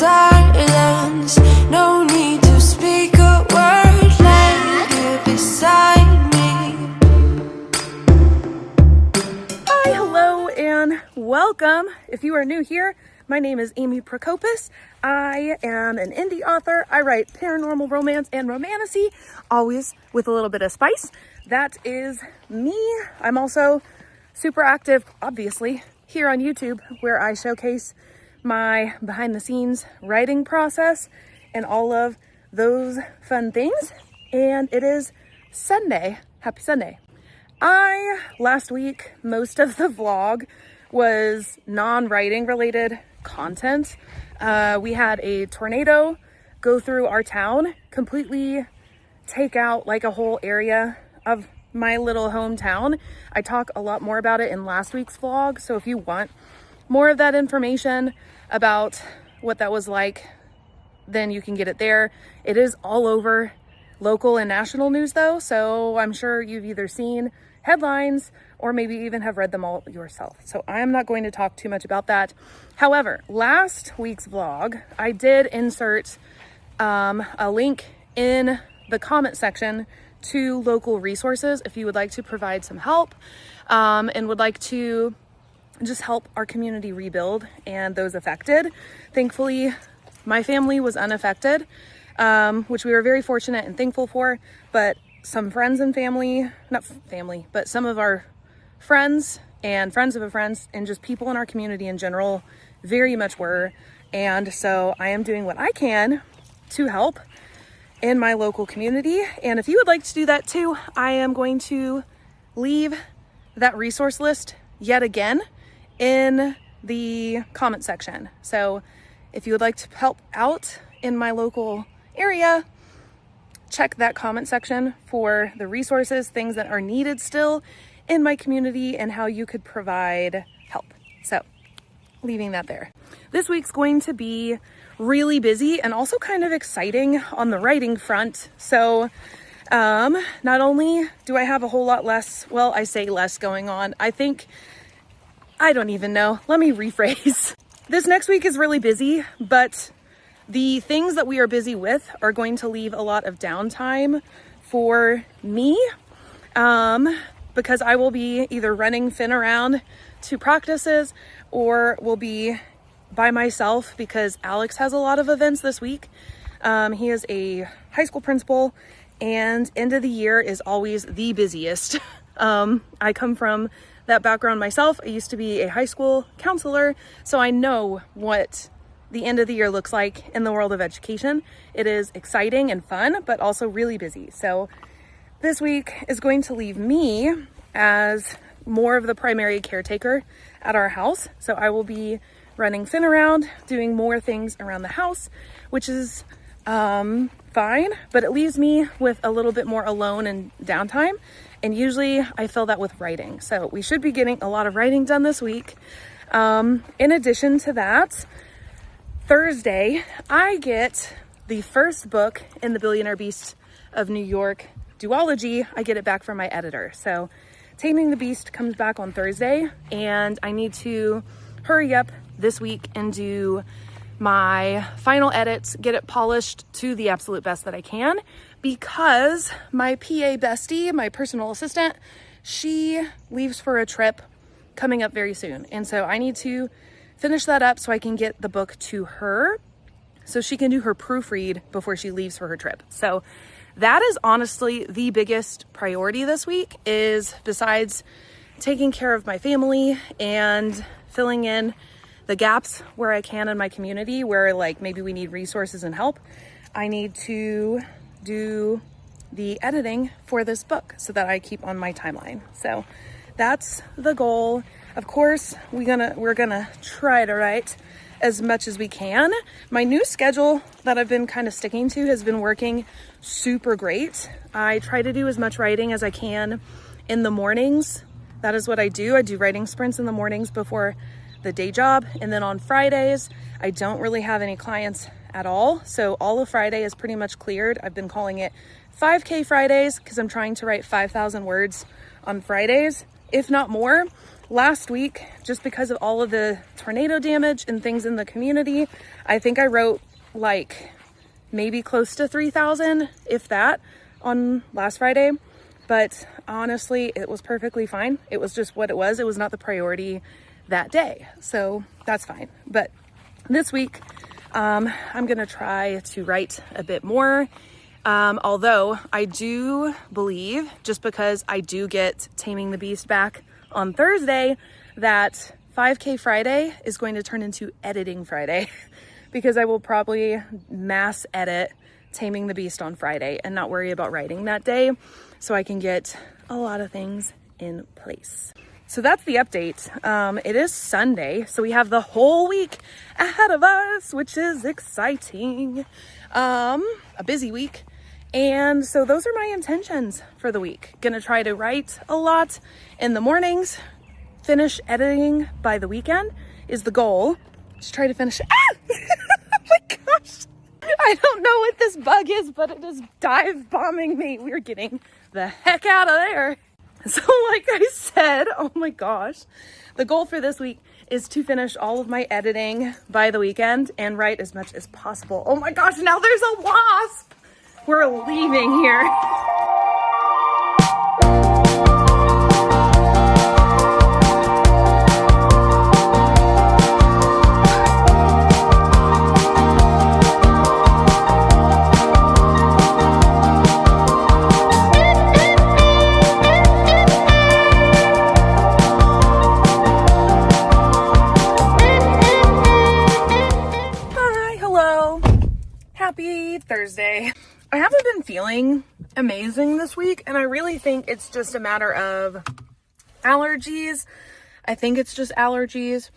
silence. No need to speak a word. Lay here beside me. Hi, hello, and welcome. If you are new here, my name is Amy Prokopis. I am an indie author. I write paranormal romance and romantasy, always with a little bit of spice. That is me. I'm also super active, obviously, here on YouTube, where I showcase my behind the scenes writing process and all of those fun things. And it is Sunday. Happy Sunday. Last week, most of the vlog was non-writing related content. We had a tornado go through our town, completely take out like a whole area of my little hometown. I talk a lot more about it in last week's vlog, so if you want more of that information about what that was like, then you can get it there. It is all over local and national news though, so I'm sure you've either seen headlines or maybe even have read them all yourself. So I'm not going to talk too much about that. However, last week's vlog, I did insert a link in the comment section to local resources if you would like to provide some help and would like to just help our community rebuild and those affected. Thankfully, my family was unaffected, which we were very fortunate and thankful for, but some friends and family, not family, but some of our friends and friends of friends and just people in our community in general very much were. And so I am doing what I can to help in my local community. And if you would like to do that too, I am going to leave that resource list yet again in the comment section. So if you would like to help out in my local area, check that comment section for the resources, things that are needed still in my community and how you could provide help. So leaving that there. This week's going to be really busy and also kind of exciting on the writing front. So not only do I have a whole lot less, well, I say less going on, I don't even know. Let me rephrase. This next week is really busy, but the things that we are busy with are going to leave a lot of downtime for me because I will be either running Finn around to practices or will be by myself because Alex has a lot of events this week. He is a high school principal and end of the year is always the busiest. I come from that background myself. I used to be a high school counselor, so I know what the end of the year looks like in the world of education. It is exciting and fun, but also really busy. So this week is going to leave me as more of the primary caretaker at our house. So I will be running Finn around, doing more things around the house, which is fine, but it leaves me with a little bit more alone and downtime. And usually I fill that with writing. So we should be getting a lot of writing done this week. In addition to that, Thursday, I get the first book in the Billionaire Beast of New York duology. I get it back from my editor. So Taming the Beast comes back on Thursday, and I need to hurry up this week and do my final edits, get it polished to the absolute best that I can, because my PA bestie, my personal assistant, she leaves for a trip coming up very soon. And so I need to finish that up so I can get the book to her so she can do her proofread before she leaves for her trip. So that is honestly the biggest priority this week, is besides taking care of my family and filling in the gaps where I can in my community where like maybe we need resources and help, I need to do the editing for this book so that I keep on my timeline. So that's the goal. Of course, we're gonna try to write as much as we can. My new schedule that I've been kind of sticking to has been working super great. I try to do as much writing as I can in the mornings. That is what I do. I do writing sprints in the mornings before the day job. And then on Fridays, I don't really have any clients at all. So all of Friday is pretty much cleared. I've been calling it 5K Fridays because I'm trying to write 5,000 words on Fridays, if not more. last week, just because of all of the tornado damage and things in the community, I think I wrote like maybe close to 3,000, if that, on last Friday. But honestly, it was perfectly fine. It was just what it was. It was not the priority that day. So that's fine. But this week, I'm going to try to write a bit more. Although I do believe, just because I do get Taming the Beast back on Thursday, that 5K Friday is going to turn into Editing Friday because I will probably mass edit Taming the Beast on Friday and not worry about writing that day, so I can get a lot of things in place. So that's the update. It is Sunday, so we have the whole week ahead of us, which is exciting. A busy week. And so those are my intentions for the week. Gonna try to write a lot in the mornings, finish editing by the weekend is the goal. Just try to finish. Ah! Oh my gosh. I don't know what this bug is, but it is dive bombing me. We're getting the heck out of there. So like I said, oh my gosh, the goal for this week is to finish all of my editing by the weekend and write as much as possible. Oh my gosh, now there's a wasp. We're leaving here. Hi, hello. Happy Thursday. I haven't been feeling amazing this week, and I really think it's just a matter of allergies. I think it's just allergies,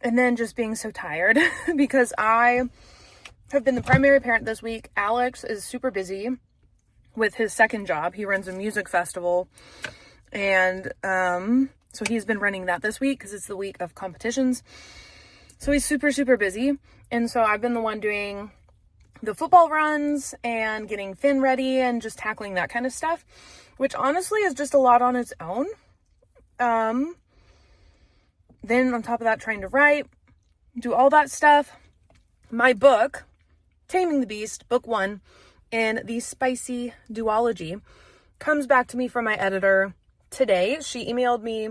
and then just being so tired because I have been the primary parent this week. Alex is super busy with his second job. He runs a music festival, and so he's been running that this week because it's the week of competitions. So he's super busy, and so I've been the one doing the football runs and getting Finn ready and just tackling that kind of stuff, which honestly is just a lot on its own. Then on top of that, trying to write, do all that stuff. My book, Taming the Beast, book 1 in the spicy duology, comes back to me from my editor today. She emailed me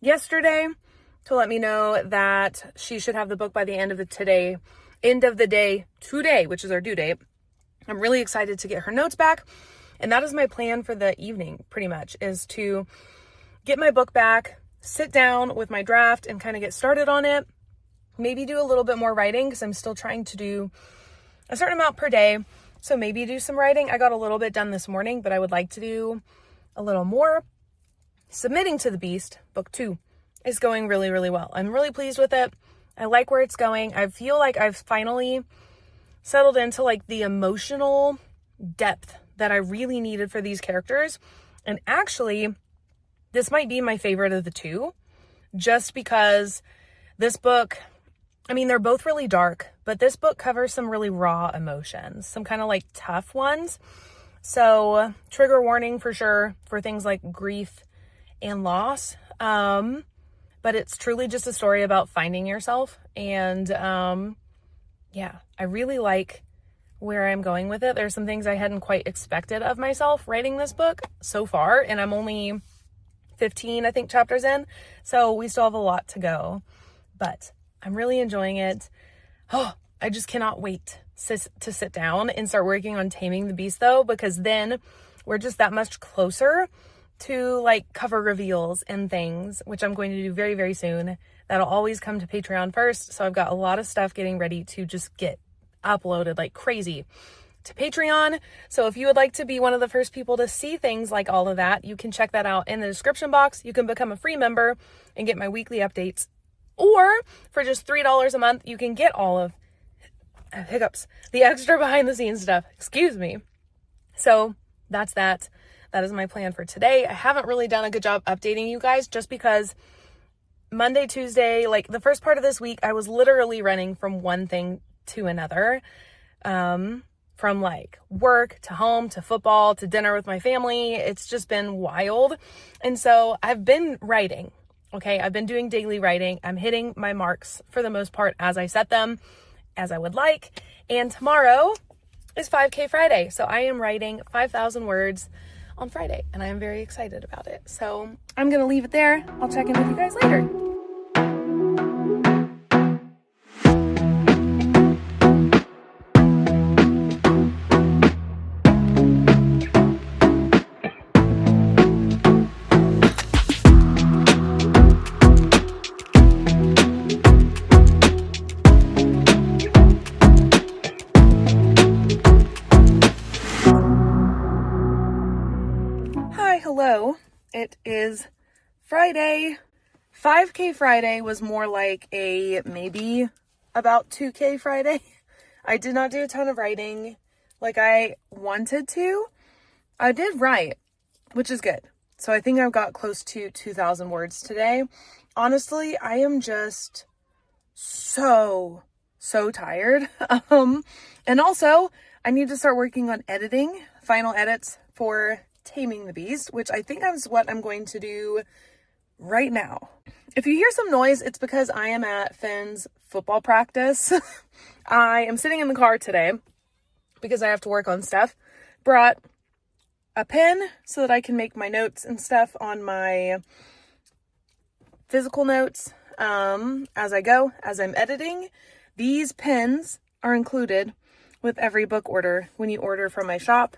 yesterday to let me know that she should have the book by the end of the day today, which is our due date. I'm really excited to get her notes back. And that is my plan for the evening, pretty much, is to get my book back, sit down with my draft and kind of get started on it. Maybe do a little bit more writing because I'm still trying to do a certain amount per day. So maybe do some writing. I got a little bit done this morning, but I would like to do a little more. Submitting to the Beast, book 2, is going really well. I'm really pleased with it. I like where it's going. I feel like I've finally settled into like the emotional depth that I really needed for these characters. And actually, this might be my favorite of the two, just because this book, I mean, they're both really dark, but this book covers some really raw emotions, some kind of like tough ones. So trigger warning for sure for things like grief and loss. But it's truly just a story about finding yourself. And yeah, I really like where I'm going with it. There's some things I hadn't quite expected of myself writing this book so far. And I'm only 15, I think, chapters in. So we still have a lot to go. But I'm really enjoying it. Oh, I just cannot wait to sit down and start working on Taming the Beast, though, because then we're just that much closer to like cover reveals and things, which I'm going to do very soon. That'll always come to Patreon first. So I've got a lot of stuff getting ready to just get uploaded like crazy to Patreon. So if you would like to be one of the first people to see things like all of that, you can check that out in the description box. You can become a free member and get my weekly updates. Or for just $3 a month, you can get all of the extra behind the scenes stuff. Excuse me. So that's that. That is my plan for today. I haven't really done a good job updating you guys just because Monday, Tuesday, like the first part of this week, I was literally running from one thing to another, from like work to home to football to dinner with my family. It's just been wild. And so I've been writing Okay, I've been doing daily writing. I'm hitting my marks for the most part as I set them, as I would like. And tomorrow is 5K Friday. So I am writing 5,000 words on Friday, and I am very excited about it. So I'm going to leave it there. I'll check in with you guys later. Hello, it is Friday. 5K Friday was more like a maybe about 2K Friday. I did not do a ton of writing like I wanted to. I did write, which is good. So I think I've got close to 2,000 words today. Honestly, I am just so tired. And also I need to start working on editing, final edits for Taming the Beast, which I think is what I'm going to do right now. If you hear some noise, it's because I am at Finn's football practice. I am sitting in the car today because I have to work on stuff. Brought a pen so that I can make my notes and stuff on my physical notes as I go, as I'm editing. These pens are included with every book order when you order from my shop.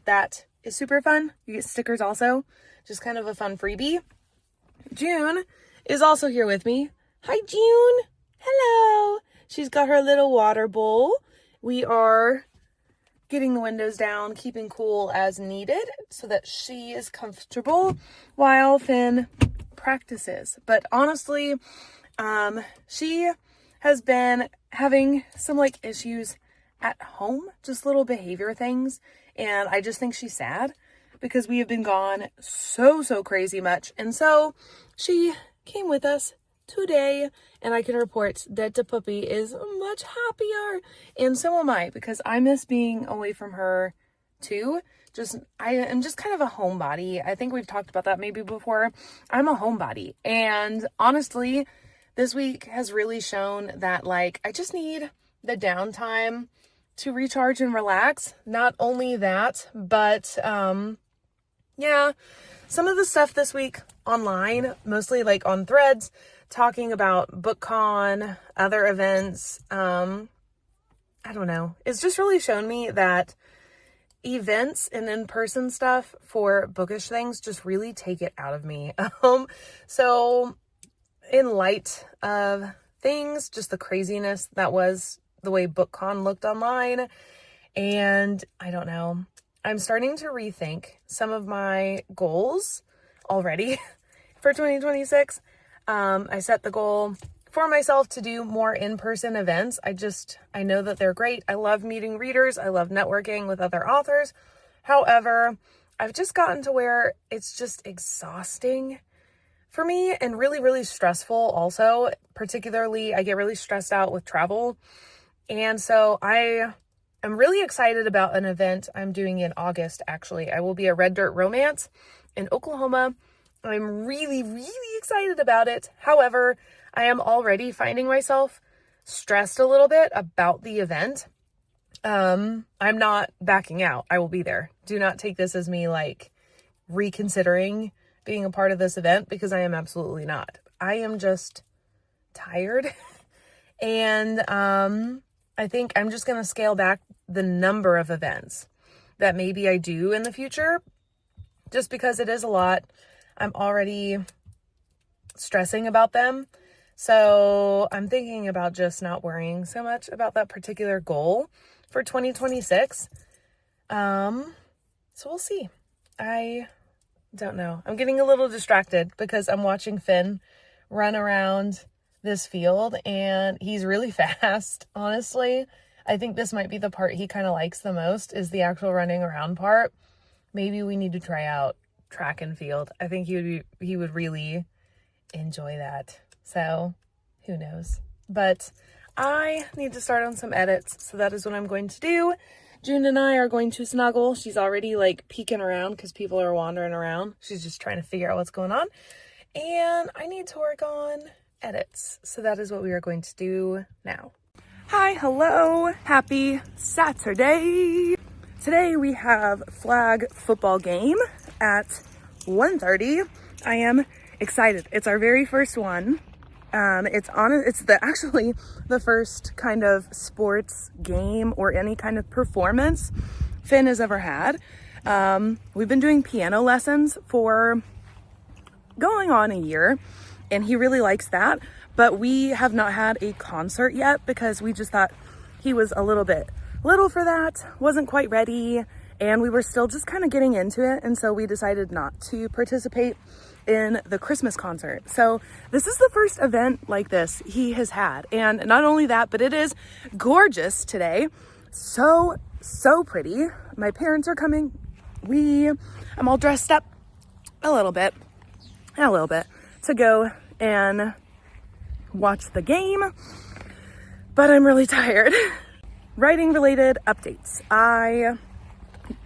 That is super fun. You get stickers also, just kind of a fun freebie. June is also here with me. Hi, June. Hello. She's got her little water bowl. We are getting the windows down, keeping cool as needed so that she is comfortable while Finn practices. But honestly, she has been having some like issues at home, just little behavior things. And I just think she's sad because we have been gone so crazy much. And so she came with us today, and I can report that the puppy is much happier. And so am I, because I miss being away from her too. I am just kind of a homebody. I think we've talked about that maybe before. I'm a homebody. And honestly, this week has really shown that like I just need the downtime to recharge and relax. Not only that, but yeah, some of the stuff this week online, mostly like on Threads, talking about BookCon, other events, I don't know. It's just really shown me that events and in-person stuff for bookish things just really take it out of me. So in light of things, just the craziness that was the way BookCon looked online, and I don't know, I'm starting to rethink some of my goals already for 2026. I set the goal for myself to do more in-person events. I know that they're great. I love meeting readers. I love networking with other authors. However, I've just gotten to where it's just exhausting for me and really stressful also. Particularly, I get really stressed out with travel. And so I am really excited about an event I'm doing in August, actually. I will be at Red Dirt Romance in Oklahoma. I'm really excited about it. However, I am already finding myself stressed a little bit about the event. I'm not backing out. I will be there. Do not take this as me like reconsidering being a part of this event, because I am absolutely not. I am just tired. And I think I'm just going to scale back the number of events that maybe I do in the future, just because it is a lot. I'm already stressing about them. So I'm thinking about just not worrying so much about that particular goal for 2026. So we'll see. I don't know. I'm getting a little distracted because I'm watching Finn run around this field and he's really fast. Honestly, I think this might be the part he kind of likes the most, is the actual running around part. Maybe we need to try out track and field. I think he would really enjoy that. So who knows? But I need to start on some edits. So that is what I'm going to do. June and I are going to snuggle. She's already like peeking around because people are wandering around. She's just trying to figure out what's going on. and I need to work on edits. So that is what we are going to do now. Hi, hello, happy Saturday. Today we have flag football game at 1:30. I am excited. It's our very first one. It's actually the first kind of sports game or any kind of performance Finn has ever had. We've been doing piano lessons for going on a year, and he really likes that, but we have not had a concert yet because we just thought he was a little bit little for that, wasn't quite ready, and we were still just kind of getting into it, and so we decided not to participate in the Christmas concert. So this is the first event like this he has had, and not only that, but it is gorgeous today. So pretty. My parents are coming. I'm all dressed up a little bit to go and watch the game, but I'm really tired. Writing related updates. I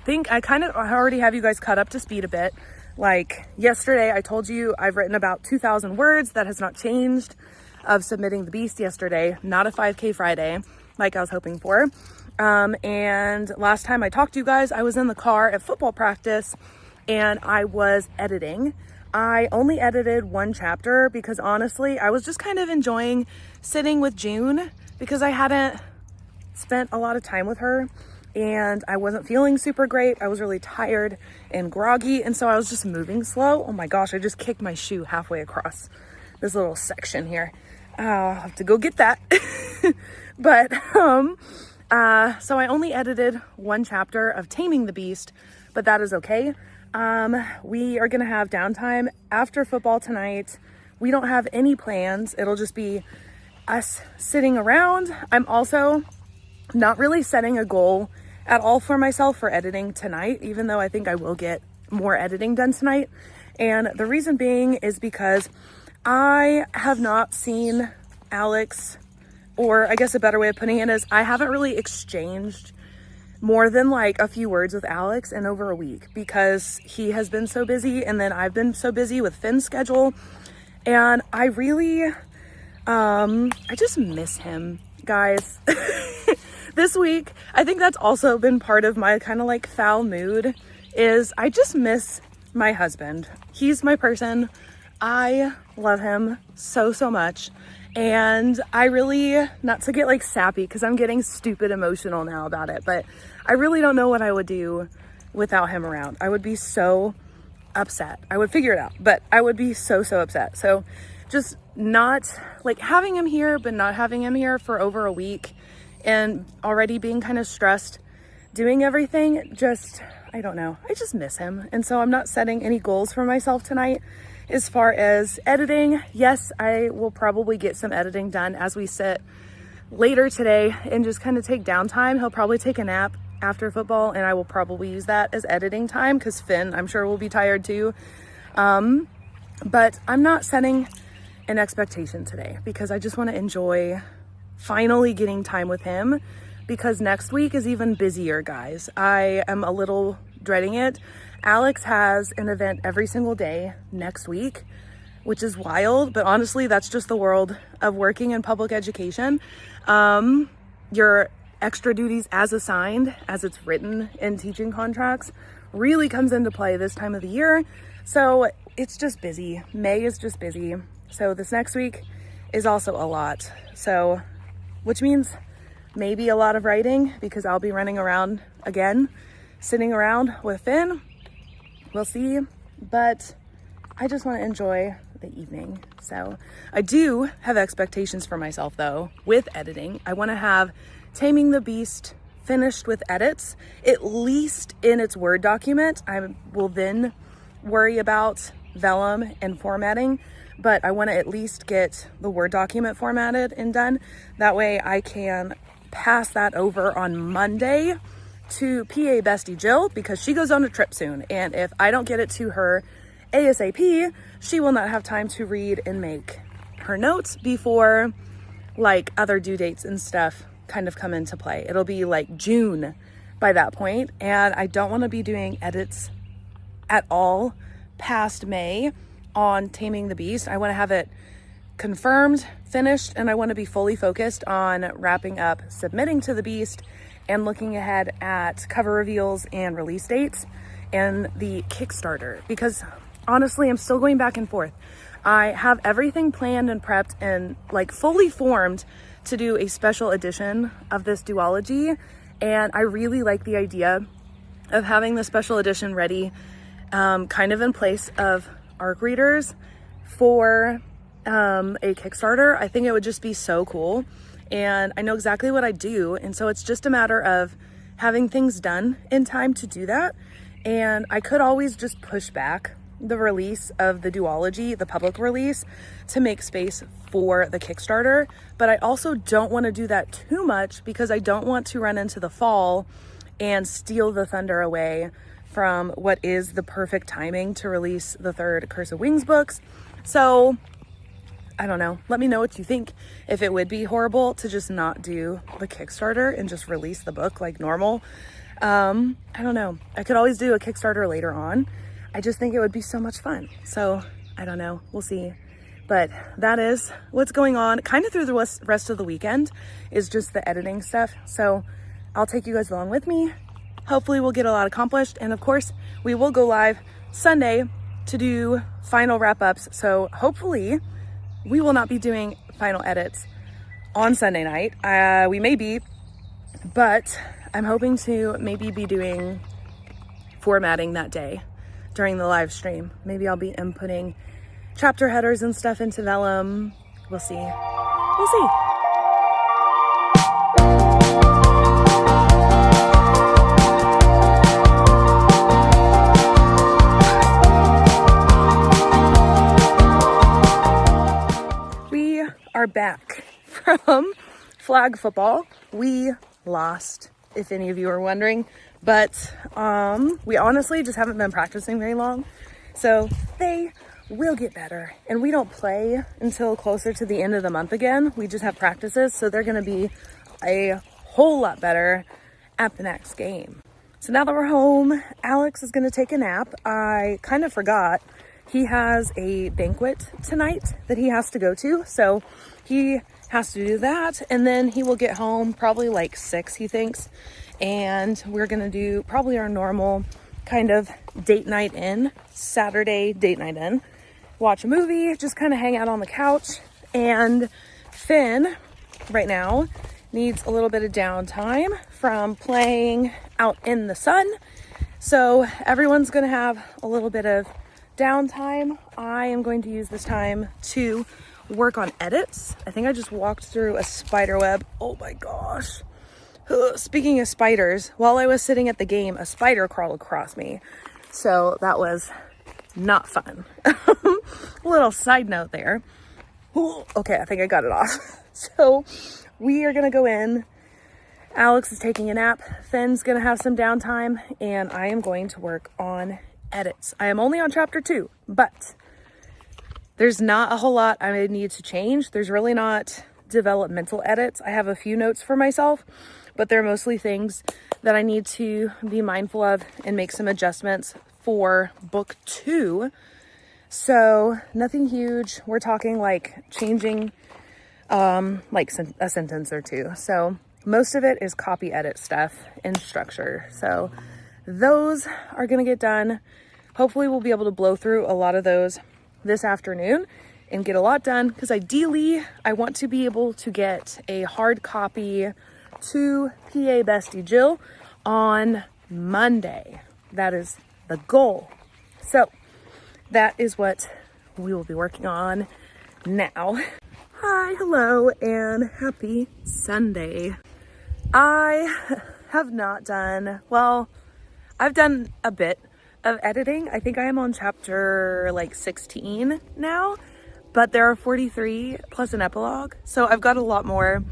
think I already have you guys caught up to speed a bit. Like yesterday, I told you I've written about 2,000 words. That has not changed. Of submitting the beast yesterday, not a 5K Friday like I was hoping for. And last time I talked to you guys, I was in the car at football practice and I was editing. I only edited one chapter because honestly, I was just kind of enjoying sitting with June because I hadn't spent a lot of time with her. And I wasn't feeling super great. I was really tired and groggy. And so I was just moving slow. Oh my gosh, I just kicked my shoe halfway across this little section here. I'll have to go get that. But, so I only edited one chapter of Taming the Beast, but that is okay. We are gonna have downtime after football tonight. We don't have any plans. It'll just be us sitting around. I'm also not really setting a goal at all for myself for editing tonight, even though I think I will get more editing done tonight. And the reason being is because I have not seen Alex, or I guess a better way of putting it is I haven't really exchanged more than like a few words with Alex in over a week because he has been so busy and then I've been so busy with Finn's schedule. And I really, I just miss him, guys. This week, I think that's also been part of my kind of like foul mood is I just miss my husband. He's my person. I love him so much. And I really, not to get like sappy because I'm getting stupid emotional now about it, but I really don't know what I would do without him around. I would be so upset. I would figure it out, but I would be so upset. So just not like having him here, but not having him here for over a week and already being kind of stressed doing everything, just, I don't know. I just miss him. And so I'm not setting any goals for myself tonight. As far as editing, yes, I will probably get some editing done as we sit later today and just kind of take downtime. He'll probably take a nap after football and I will probably use that as editing time because Finn, I'm sure, will be tired too. But I'm not setting an expectation today because I just want to enjoy finally getting time with him because next week is even busier, guys. I am a little dreading it. Alex has an event every single day next week, which is wild, but honestly, that's just the world of working in public education. Your extra duties as assigned, as it's written in teaching contracts, really comes into play this time of the year. So it's just busy. May is just busy. So this next week is also a lot. So, which means maybe a lot of writing because I'll be running around again, sitting around with Finn. We'll see, but I just want to enjoy the evening. So I do have expectations for myself though with editing. I want to have Taming the Beast finished with edits, at least in its Word document. I will then worry about vellum and formatting, but I want to at least get the Word document formatted and done. That way I can pass that over on Monday to PA Bestie Jill because she goes on a trip soon. And if I don't get it to her ASAP, she will not have time to read and make her notes before like other due dates and stuff kind of come into play. It'll be like June by that point, and I don't want to be doing edits at all past May on Taming the Beast. I want to have it confirmed, finished, and I want to be fully focused on wrapping up submitting to the Beast and looking ahead at cover reveals and release dates and the Kickstarter, because honestly, I'm still going back and forth. I have everything planned and prepped and like fully formed to do a special edition of this duology, and I really like the idea of having the special edition ready, kind of in place of ARC readers for a Kickstarter. I think it would just be so cool, and I know exactly what I do, and so it's just a matter of having things done in time to do that. And I could always just push back the release of the duology, the public release, to make space for the Kickstarter, but I also don't want to do that too much because I don't want to run into the fall and steal the thunder away from what is the perfect timing to release the third Curse of Wings books. So I don't know. Let me know what you think. If it would be horrible to just not do the Kickstarter and just release the book like normal. I don't know. I could always do a Kickstarter later on. I just think it would be so much fun. So I don't know. We'll see. But that is what's going on kind of through the rest of the weekend, is just the editing stuff. So I'll take you guys along with me. Hopefully we'll get a lot accomplished. And of course, we will go live Sunday to do final wrap-ups. So hopefully we will not be doing final edits on Sunday night. We may be, but I'm hoping to maybe be doing formatting that day during the live stream. Maybe I'll be inputting chapter headers and stuff into Vellum. We'll see. We'll see. Are back from flag football. We lost, if any of you are wondering, but we honestly just haven't been practicing very long, so they will get better. And we don't play until closer to the end of the month again. We just have practices, so they're going to be a whole lot better at the next game. So now that we're home, Alex is going to take a nap. I kind of forgot he has a banquet tonight that he has to go to, so he has to do that, and then he will get home probably like 6, he thinks, and we're gonna do probably our normal kind of date night in, Saturday date night in, watch a movie, just kind of hang out on the couch. And Finn right now needs a little bit of downtime from playing out in the sun, so everyone's gonna have a little bit of downtime. I am going to use this time to work on edits. I think I just walked through a spider web. Oh my gosh. Speaking of spiders, while I was sitting at the game, a spider crawled across me. So that was not fun. Little side note there. Okay, I think I got it off. So we are gonna go in. Alex is taking a nap. Finn's gonna have some downtime, and I am going to work on edits. I am only on chapter 2, but there's not a whole lot I need to change. There's really not developmental edits. I have a few notes for myself, but they're mostly things that I need to be mindful of and make some adjustments for book 2. So nothing huge. We're talking like changing like a sentence or two. So most of it is copy edit stuff and structure. So those are going to get done. Hopefully we'll be able to blow through a lot of those this afternoon and get a lot done, because ideally I want to be able to get a hard copy to PA Bestie Jill on Monday. That is the goal. So that is what we will be working on now. Hi, hello, and happy Sunday. I have not done, well, I've done a bit of editing. I think I am on chapter like 16 now, but there are 43 plus an epilogue. So I've got a lot more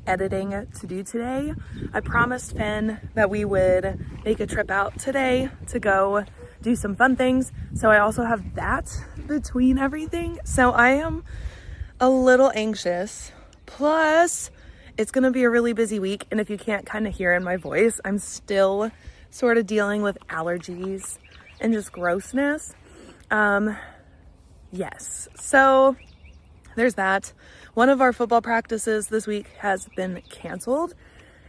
editing to do today. I promised Finn that we would make a trip out today to go do some fun things. So I also have that between everything. So I am a little anxious. Plus, it's going to be a really busy week. And if you can't kind of hear in my voice, I'm still sort of dealing with allergies and just grossness. yes, so there's that. One of our football practices this week has been canceled,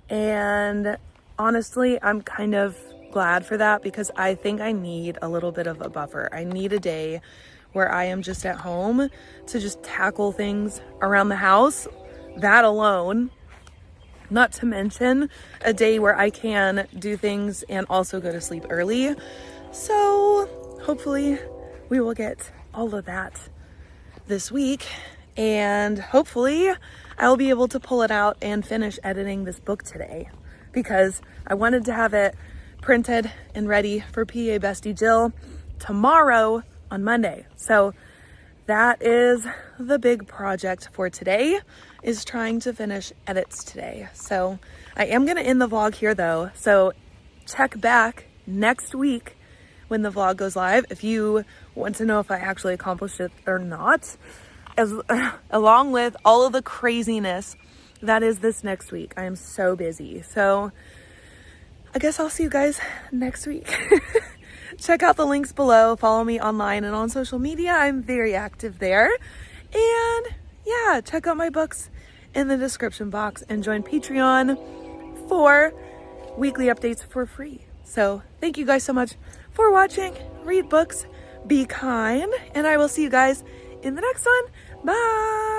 and honestly, I'm kind of glad for that because I think I need a little bit of a buffer. I need a day where I am just at home to just tackle things around the house, that alone, not to mention a day where I can do things and also go to sleep early. So hopefully we will get all of that this week, and hopefully I'll be able to pull it out and finish editing this book today, because I wanted to have it printed and ready for PA Bestie Jill tomorrow on Monday. So that is the big project for today, is trying to finish edits today. So I am going to end the vlog here though. So check back next week when the vlog goes live if you want to know if I actually accomplished it or not, along with all of the craziness that is this next week. I am so busy. So I guess I'll see you guys next week. Check out the links below. Follow me online and on social media. I'm very active there. And yeah, check out my books in the description box and join Patreon for weekly updates for free. So thank you guys so much for watching. Read books, be kind, and I will see you guys in the next one. Bye.